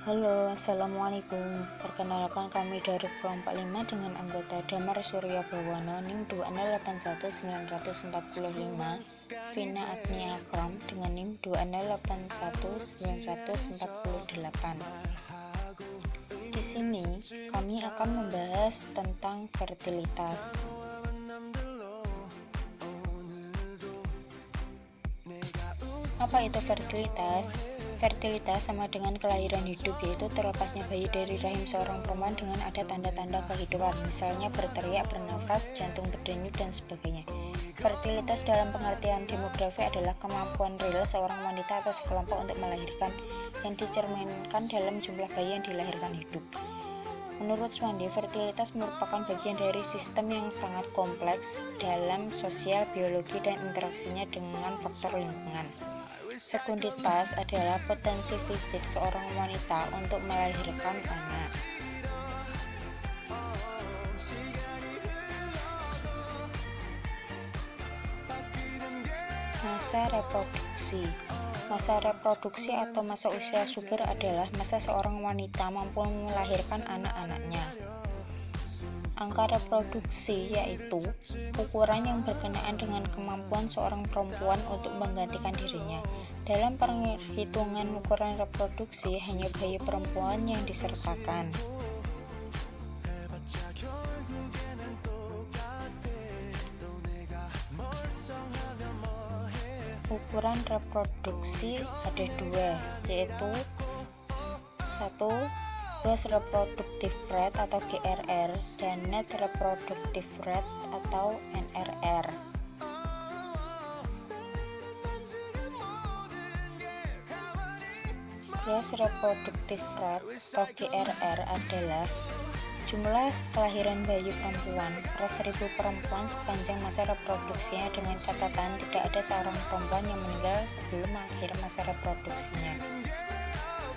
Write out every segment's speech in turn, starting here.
Halo, Assalamualaikum. Perkenalkan kami dari kelompok 5 dengan anggota Damar Surya Bawono NIM 2681945, Vina Agni Akram dengan NIM 2681948. Di sini kami akan membahas tentang fertilitas. Apa itu fertilitas? Fertilitas sama dengan kelahiran hidup, yaitu terlepasnya bayi dari rahim seorang perempuan dengan ada tanda-tanda kehidupan, misalnya berteriak, bernafas, jantung berdenyut, dan sebagainya. Fertilitas dalam pengertian demografi adalah kemampuan real seorang wanita atau sekelompok untuk melahirkan, yang dicerminkan dalam jumlah bayi yang dilahirkan hidup. Menurut Swandi, fertilitas merupakan bagian dari sistem yang sangat kompleks dalam sosial, biologi, dan interaksinya dengan faktor lingkungan. Sekunditas adalah potensi fisik seorang wanita untuk melahirkan anak. Masa reproduksi. Masa reproduksi atau masa usia subur adalah masa seorang wanita mampu melahirkan anak-anaknya. Angka reproduksi yaitu ukuran yang berkenaan dengan kemampuan seorang perempuan untuk menggantikan dirinya. Dalam perhitungan ukuran reproduksi, hanya bayi perempuan yang disertakan. Ukuran reproduksi ada dua, yaitu 1. Gross Reproductive Rate atau GRR dan Net Reproductive Rate atau NRR. Gross Reproductive Rate atau GRR adalah jumlah kelahiran bayi perempuan per 1000 perempuan sepanjang masa reproduksinya, dengan catatan tidak ada seorang perempuan yang meninggal sebelum akhir masa reproduksinya.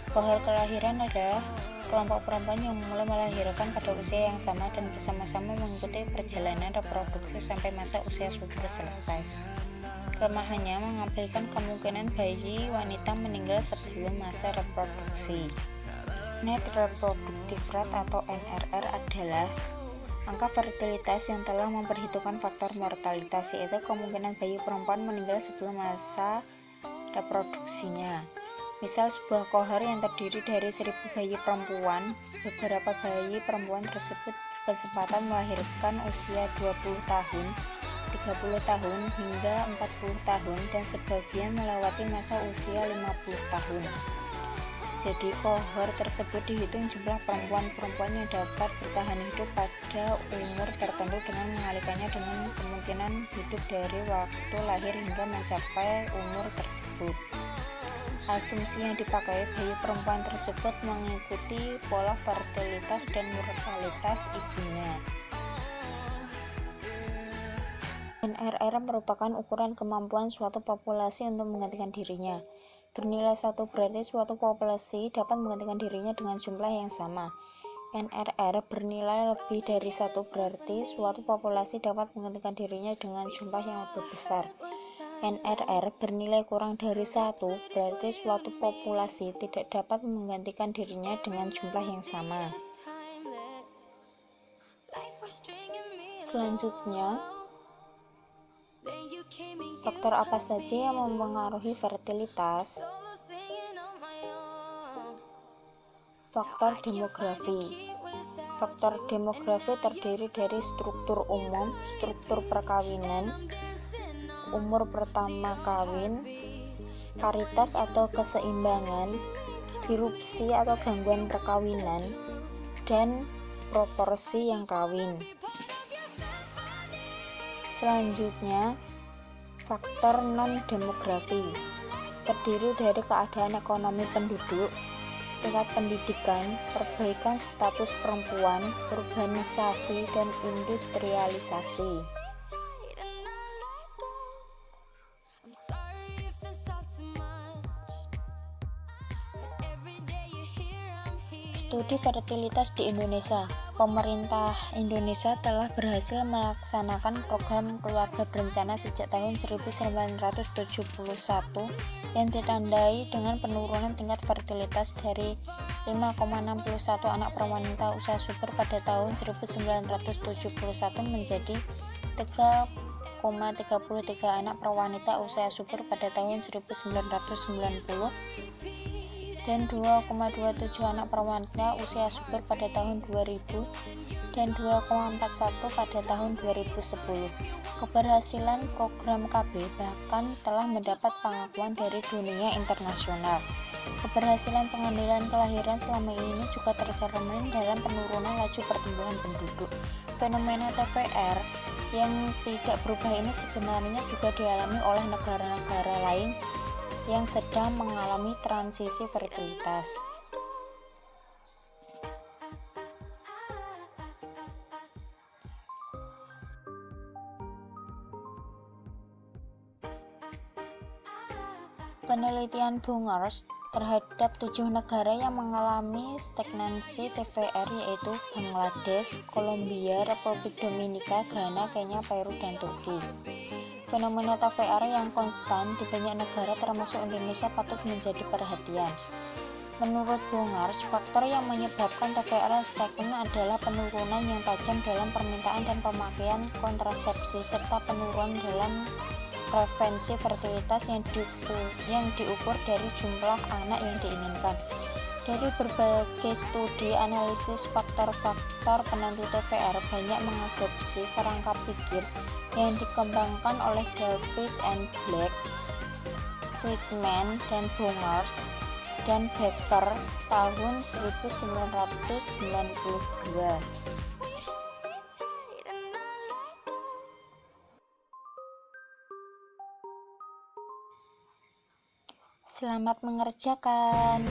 Kohort kelahiran adalah kelompok perempuan yang mulai melahirkan pada usia yang sama dan bersama-sama mengikuti perjalanan reproduksi sampai masa usia subur selesai. Kelemahannya mengambilkan kemungkinan bayi wanita meninggal sebelum masa reproduksi. Net Reproductive Rate atau NRR adalah angka fertilitas yang telah memperhitungkan faktor mortalitas, yaitu kemungkinan bayi perempuan meninggal sebelum masa reproduksinya. Misal, sebuah kohort yang terdiri dari 1000 bayi perempuan, beberapa bayi perempuan tersebut berkesempatan melahirkan usia 20 tahun, 30 tahun, hingga 40 tahun, dan sebagian melewati masa usia 50 tahun. Jadi kohort tersebut dihitung jumlah perempuan-perempuan yang dapat bertahan hidup pada umur tertentu dengan mengalihkannya dengan kemungkinan hidup dari waktu lahir hingga mencapai umur tersebut. Asumsi yang dipakai, bayi perempuan tersebut mengikuti pola fertilitas dan mortalitas ibunya. NRR merupakan ukuran kemampuan suatu populasi untuk menggantikan dirinya. Bernilai 1 berarti suatu populasi dapat menggantikan dirinya dengan jumlah yang sama. NRR bernilai lebih dari 1 berarti suatu populasi dapat menggantikan dirinya dengan jumlah yang lebih besar. NRR bernilai kurang dari 1 berarti suatu populasi tidak dapat menggantikan dirinya dengan jumlah yang sama. Selanjutnya, faktor apa saja yang mempengaruhi fertilitas? Faktor demografi. Faktor demografi terdiri dari struktur umum, struktur perkawinan, umur pertama kawin, paritas atau keseimbangan, disrupsi atau gangguan perkawinan, dan proporsi yang kawin. Selanjutnya, faktor non-demografi terdiri dari keadaan ekonomi penduduk, tingkat pendidikan, perbaikan status perempuan, urbanisasi, dan industrialisasi. Studi fertilitas di Indonesia. Pemerintah Indonesia telah berhasil melaksanakan program keluarga berencana sejak tahun 1971 yang ditandai dengan penurunan tingkat fertilitas dari 5,61 anak per wanita usia subur pada tahun 1971 menjadi 3,33 anak per wanita usia subur pada tahun 1990 dan 2,27 anak per wanita usia subur pada tahun 2000 dan 2,41 pada tahun 2010. Keberhasilan program KB bahkan telah mendapat pengakuan dari dunia internasional. Keberhasilan pengendalian kelahiran selama ini juga tercermin dalam penurunan laju pertumbuhan penduduk. Fenomena TVR yang tidak berubah ini sebenarnya juga dialami oleh negara-negara lain yang sedang mengalami transisi fertilitas. Penelitian Bungers terhadap 7 negara yang mengalami stagnasi TVR yaitu Bangladesh, Kolombia, Republik Dominika, Ghana, Kenya, Peru, dan Turki. Fenomena TVR yang konstan di banyak negara termasuk Indonesia patut menjadi perhatian. Menurut Bungers, faktor yang menyebabkan TVR stagnan adalah penurunan yang tajam dalam permintaan dan pemakaian kontrasepsi serta penurunan dalam prevensi fertilitas yang diukur dari jumlah anak yang diinginkan. Dari berbagai studi analisis faktor-faktor penentu TVR banyak mengadopsi kerangka pikir yang dikembangkan oleh Davis and Black, Friedman dan Bungers dan Becker tahun 1992. Selamat mengerjakan.